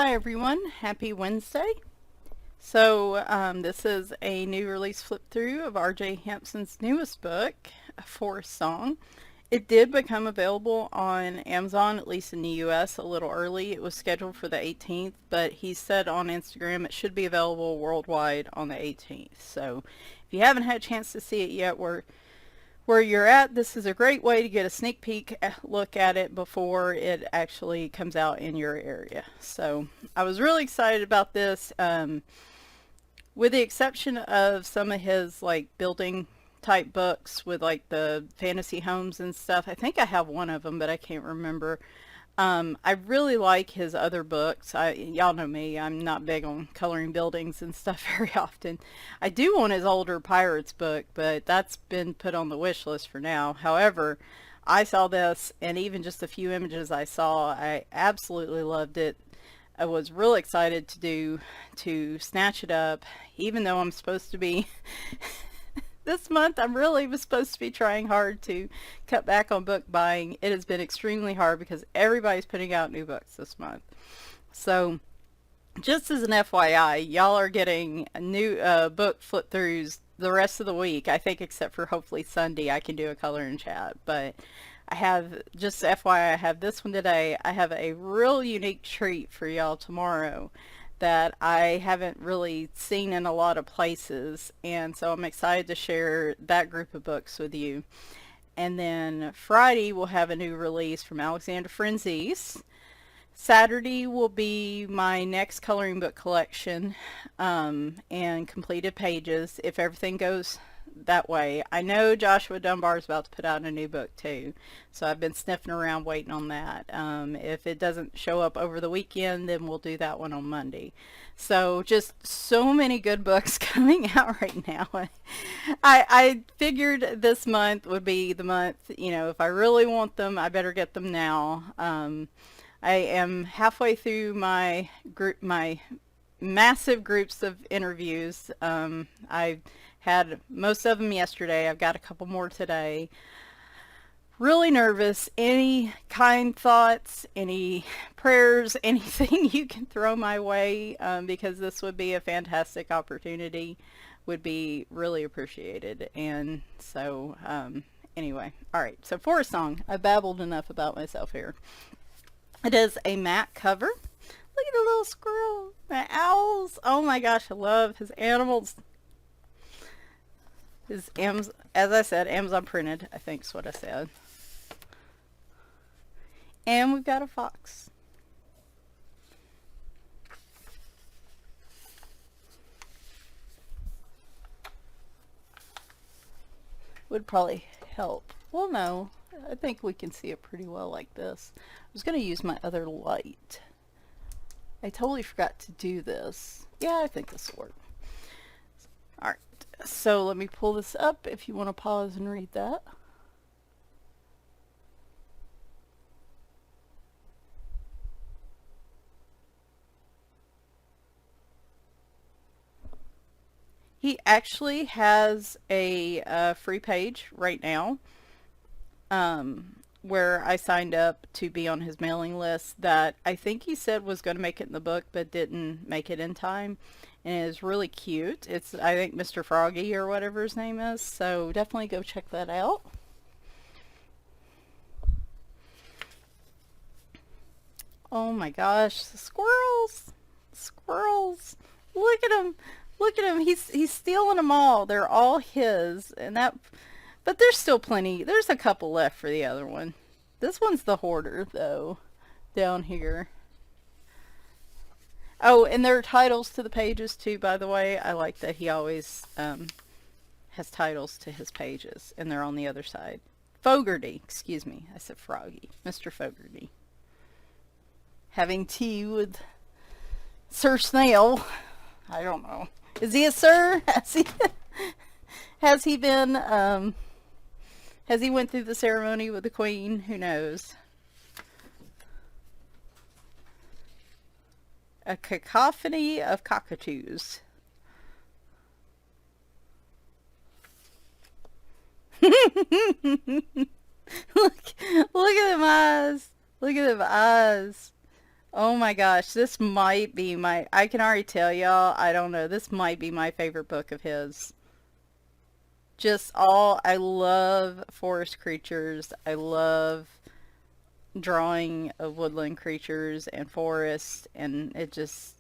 Hi everyone, happy Wednesday. So this is a new release flip through of R.J. Hampson's newest book, A Forest Song. It did become available on Amazon, at least in the US, a little early. It was scheduled for the 18th, but he said on Instagram it should be available worldwide on the 18th. So if you haven't had a chance to see it yet, where you're at, this is a great way to get a sneak peek look at it before it actually comes out in your area. So I was really excited about this, with the exception of some of his like building type books with like the fantasy homes and stuff. I think I have one of them, but I can't remember. I really like his other books. Y'all know me, I'm not big on coloring buildings and stuff very often. I do want his older Pirates book, but that's been put on the wish list for now. However, I saw this, and even just a few images I saw, I absolutely loved it. I was real excited to snatch it up, even though I'm supposed to be this month I really was supposed to be trying hard to cut back on book buying. It has been extremely hard because everybody's putting out new books this month. So just as an FYI, y'all are getting a new book flip throughs the rest of the week. I think except for hopefully Sunday I can do a color and chat. But I have, just FYI, I have this one today. I have a real unique treat for y'all tomorrow that I haven't really seen in a lot of places, and so I'm excited to share that group of books with you. And then Friday we'll have a new release from Alexander Frenzies. Saturday will be my next coloring book collection, and completed pages if everything goes that way. I know Joshua Dunbar is about to put out a new book too, so I've been sniffing around waiting on that. If it doesn't show up over the weekend, then we'll do that one on Monday. So just so many good books coming out right now. I figured this month would be the month, if I really want them, I better get them now. I am halfway through my massive groups of interviews. I had most of them yesterday. I've got a couple more today. Really nervous. Any kind thoughts, any prayers, anything you can throw my way, because this would be a fantastic opportunity, would be really appreciated. And so, anyway, all right. So for a song, I babbled enough about myself here. It is a matte cover. Look at the little squirrel, the owls. Oh my gosh, I love his animals. As I said, Amazon printed, I think is what I said. And we've got a fox. Would probably help. Well, no, I think we can see it pretty well like this. I was going to use my other light. I totally forgot to do this. Yeah, I think this will work. Alright, so let me pull this up if you want to pause and read that. He actually has a free page right now, where I signed up to be on his mailing list that I think he said was going to make it in the book but didn't make it in time. And it is really cute. It's, I think, Mr. Froggy or whatever his name is. So definitely go check that out. Oh my gosh, the squirrels! Squirrels! Look at him! Look at him! He's stealing them all. They're all his, and that. But there's still plenty. There's a couple left for the other one. This one's the hoarder, though, down here. Oh, and there are titles to the pages too, by the way. I like that he always has titles to his pages, and they're on the other side. Fogarty, excuse me. I said Froggy. Mr. Fogarty. Having tea with Sir Snail. I don't know. Is he a sir? Has he been, has he went through the ceremony with the Queen? Who knows? A cacophony of cockatoos. Look at them eyes. Look at them eyes. Oh my gosh, this might be my, I can already tell y'all, I don't know, this might be my favorite book of his. Just all, I love forest creatures. I love drawing of woodland creatures and forests, and it just,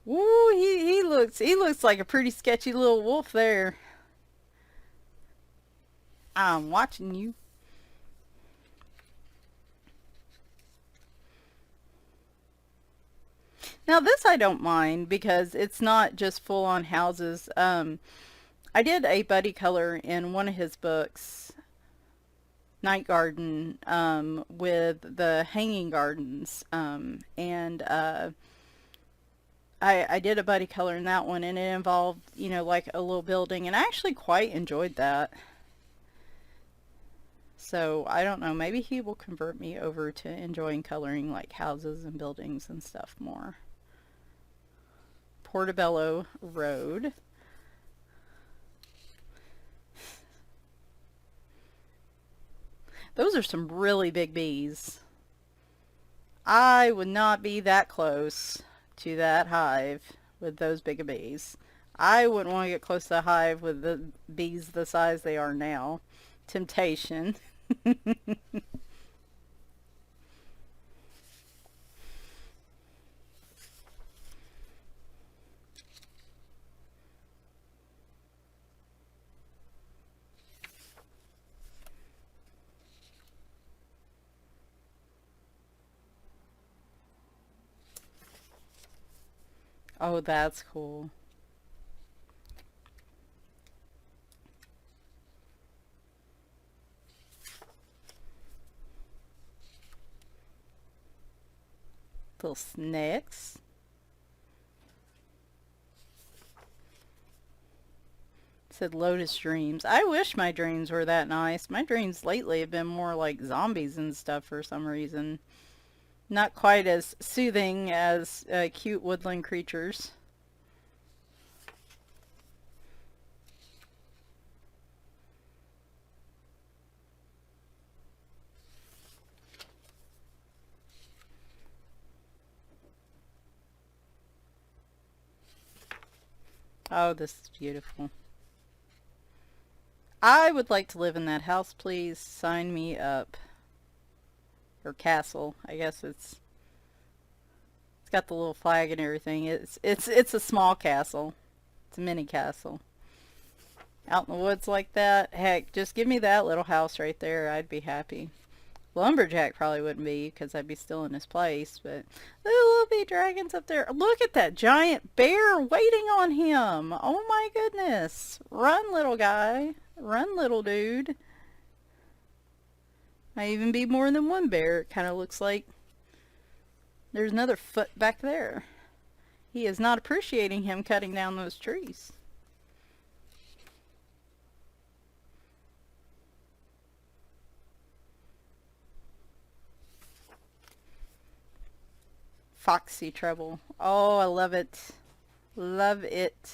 woo, he looks like a pretty sketchy little wolf there. I'm watching you. Now this I don't mind because it's not just full on houses. I did a buddy color in one of his books, Night Garden, with the hanging gardens, and I did a buddy color in that one, and it involved, you know, like a little building, and I actually quite enjoyed that. So I don't know, maybe he will convert me over to enjoying coloring like houses and buildings and stuff more. Portobello Road. Those are some really big bees. I would not be that close to that hive with those big of bees. I wouldn't want to get close to the hive with the bees the size they are now. Temptation. Oh, that's cool. Little snakes. Said Lotus Dreams. I wish my dreams were that nice. My dreams lately have been more like zombies and stuff for some reason. Not quite as soothing as cute woodland creatures. Oh, this is beautiful. I would like to live in that house, please. Sign me up. Or castle. I guess it's got the little flag and everything. It's a small castle. It's a mini castle. Out in the woods like that. Heck, just give me that little house right there. I'd be happy. Lumberjack probably wouldn't be because I'd be still in his place, but there will be dragons up there. Look at that giant bear waiting on him. Oh my goodness. Run, little guy. Run, little dude. Might even be more than one bear. It kind of looks like there's another foot back there. He is not appreciating him cutting down those trees. Foxy Treble. Oh, I love it. Love it.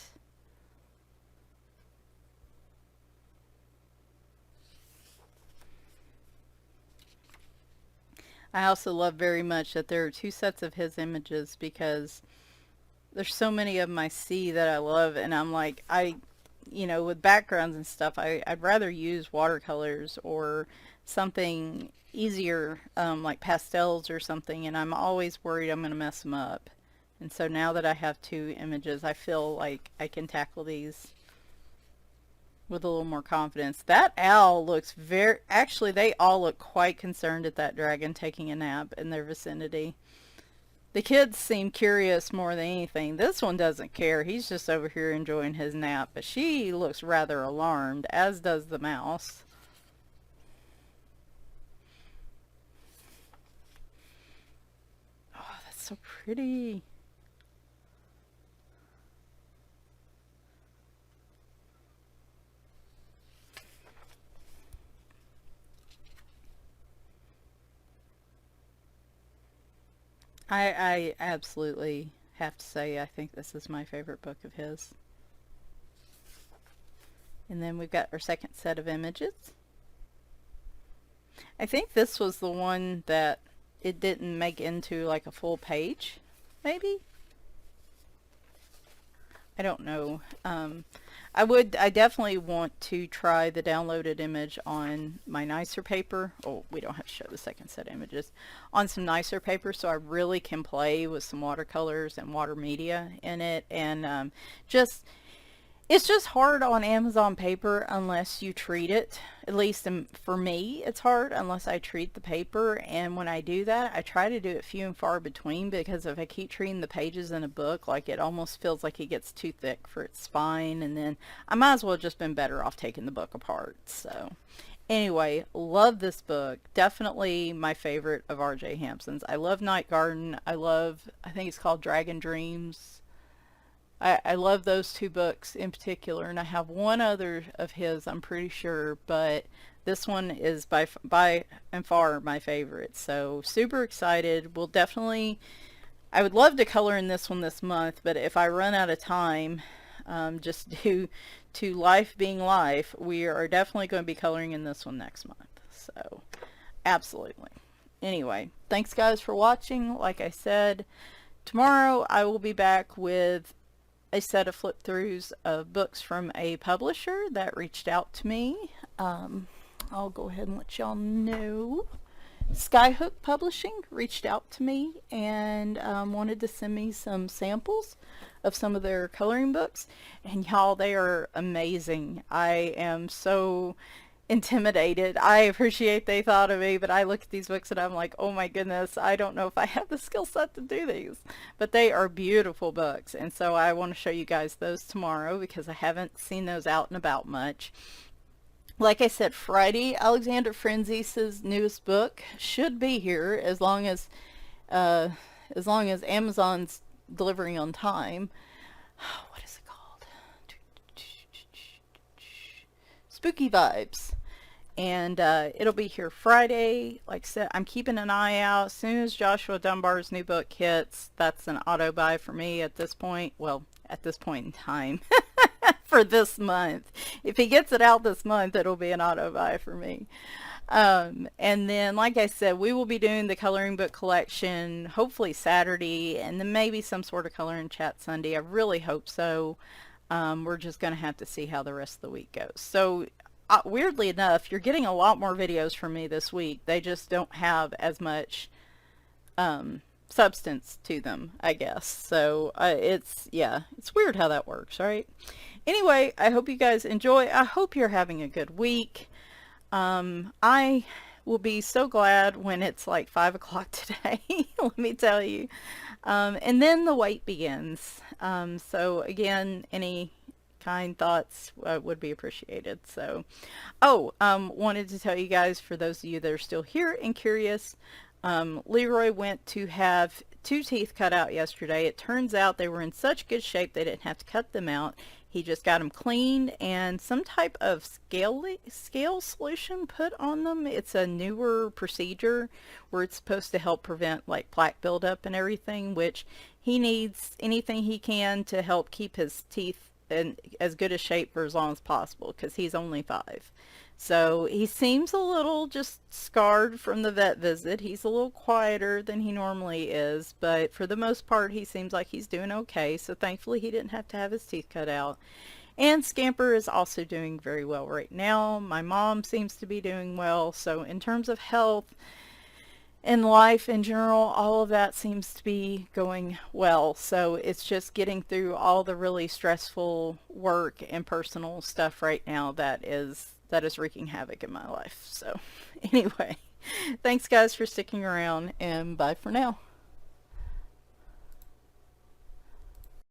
I also love very much that there are two sets of his images because there's so many of them I see that I love, and I'm like, you know, with backgrounds and stuff, I'd rather use watercolors or something easier, like pastels or something, and I'm always worried I'm going to mess them up. And so now that I have two images, I feel like I can tackle these with a little more confidence. That owl looks very, actually, they all look quite concerned at that dragon taking a nap in their vicinity. The kids seem curious more than anything. This one doesn't care. He's just over here enjoying his nap. But she looks rather alarmed, as does the mouse. Oh, that's so pretty. I absolutely have to say I think this is my favorite book of his. And then we've got our second set of images. I think this was the one that it didn't make into like a full page, maybe. I don't know. I definitely want to try the downloaded image on my nicer paper. Oh, we don't have to show the second set of images. On some nicer paper, so I really can play with some watercolors and water media in it. And just it's just hard on Amazon paper unless you treat it. At least for me, it's hard unless I treat the paper. And when I do that, I try to do it few and far between, because if I keep treating the pages in a book, like, it almost feels like it gets too thick for its spine. And then I might as well have just been better off taking the book apart. So anyway, love this book. Definitely my favorite of R.J. Hampson's. I love Night Garden. I think it's called Dragon Dreams. I love those two books in particular, and I have one other of his, I'm pretty sure, but this one is by and far my favorite. So super excited. I would love to color in this one this month, but if I run out of time, just due to life being life, we are definitely going to be coloring in this one next month. So absolutely. Anyway, thanks guys for watching. Like I said, tomorrow I will be back with a set of flip throughs of books from a publisher that reached out to me. I'll go ahead and let y'all know. Skyhook Publishing reached out to me and wanted to send me some samples of some of their coloring books, and y'all, they are amazing. I am so intimidated. I appreciate they thought of me, but I look at these books and I'm like, oh my goodness, I don't know if I have the skill set to do these. But they are beautiful books, and so I want to show you guys those tomorrow because I haven't seen those out and about much. Like I said, Friday, Alexander Franzis's newest book should be here as long as Amazon's delivering on time. What is it called? Spooky Vibes. And it'll be here Friday. Like I said, I'm keeping an eye out. As soon as Joshua Dunbar's new book hits, that's an auto buy for me at this point. Well, at this point in time. For this month. If he gets it out this month, it'll be an auto buy for me. And then, like I said, we will be doing the coloring book collection hopefully Saturday, and then maybe some sort of coloring chat Sunday. I really hope so. We're just going to have to see how the rest of the week goes. So weirdly enough, you're getting a lot more videos from me this week. They just don't have as much substance to them, I guess. So it's weird how that works, right? Anyway, I hope you guys enjoy. I hope you're having a good week. I will be so glad when it's like 5 o'clock today, let me tell you. And then the wait begins. So again, any kind thoughts would be appreciated. So, wanted to tell you guys, for those of you that are still here and curious, Leroy went to have 2 teeth cut out yesterday. It turns out they were in such good shape they didn't have to cut them out. He just got them cleaned and some type of scale solution put on them. It's a newer procedure where it's supposed to help prevent like plaque buildup and everything, which he needs anything he can to help keep his teeth in as good a shape for as long as possible, because he's only 5. So he seems a little just scarred from the vet visit. He's a little quieter than he normally is, but for the most part he seems like he's doing okay. So thankfully he didn't have to have his teeth cut out. And Scamper is also doing very well right now. My mom seems to be doing well. So in terms of health and life in general, all of that seems to be going well. So it's just getting through all the really stressful work and personal stuff right now that is wreaking havoc in my life. So anyway, thanks guys for sticking around, and bye for now.